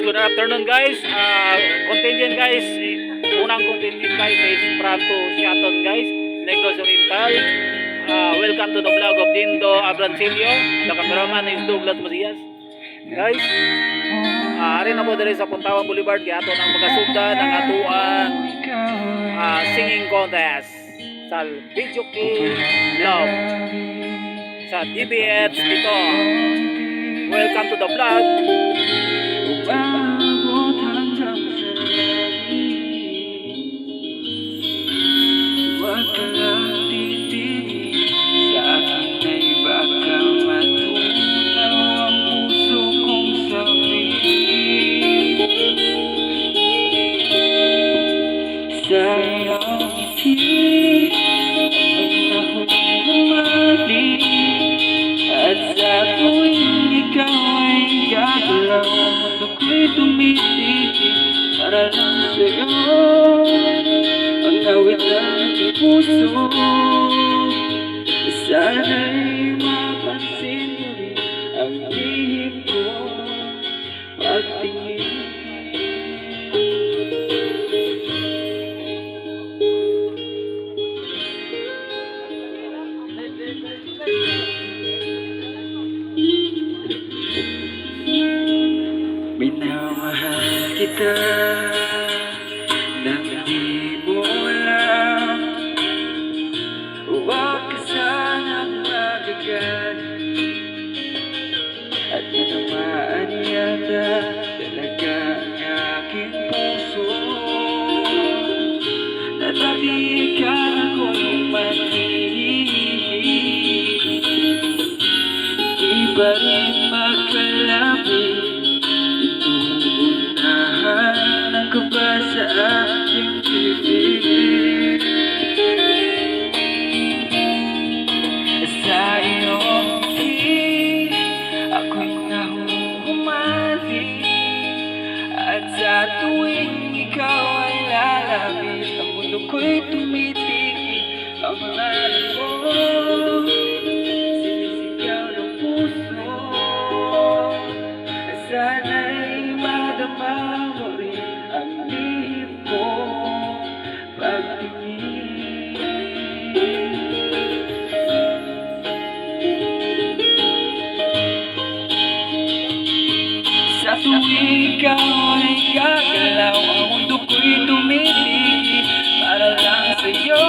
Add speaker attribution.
Speaker 1: good afternoon guys. Contingent guys, unang contingent guys is from to Seattle guys, Negros Oriental. Welcome to the vlog of Dindo Abrancilio. The cameraman is Douglas Macias. Guys, ari na po diri sa Puntawan Boulevard kaya ato nang magasugda ng atuang singing contest sa Video Key Love sa DBH dito. Welcome to the vlog.
Speaker 2: Huwag ka lang titigil sa akin ay baka matunaw ang puso kong sabihin. Sa iyong ngiti ang nahumali, at sa tuwing ikaw ay gagalaw, ang mundo ko'y tumitigil para lang sa'yo. Ang awit ng aking puso, sana'y mapansin mo rin ang lihim ko pagtingin. Minamahal kita nang di mo alam. Huwag ka sanang mabigat at natamaan yata talaga ang aking puso. Natatikan ako'y manhihihip, di pa rin magkalapit. Inuunahan ang kaba sa aking bibig. Sa iyong ngiti ako'y nahuhumali, at sa tuwing ikaw ay lalapit, ang mundo ko'y tumitigil. Ang mahal mo, sinisigaw ng puso. Sana'y madama mo rin ang lihim ko pagtingin. Sa tuwing ikaw ay gagalaw, ang mundo ko'y tumitigil para lang sa'yo.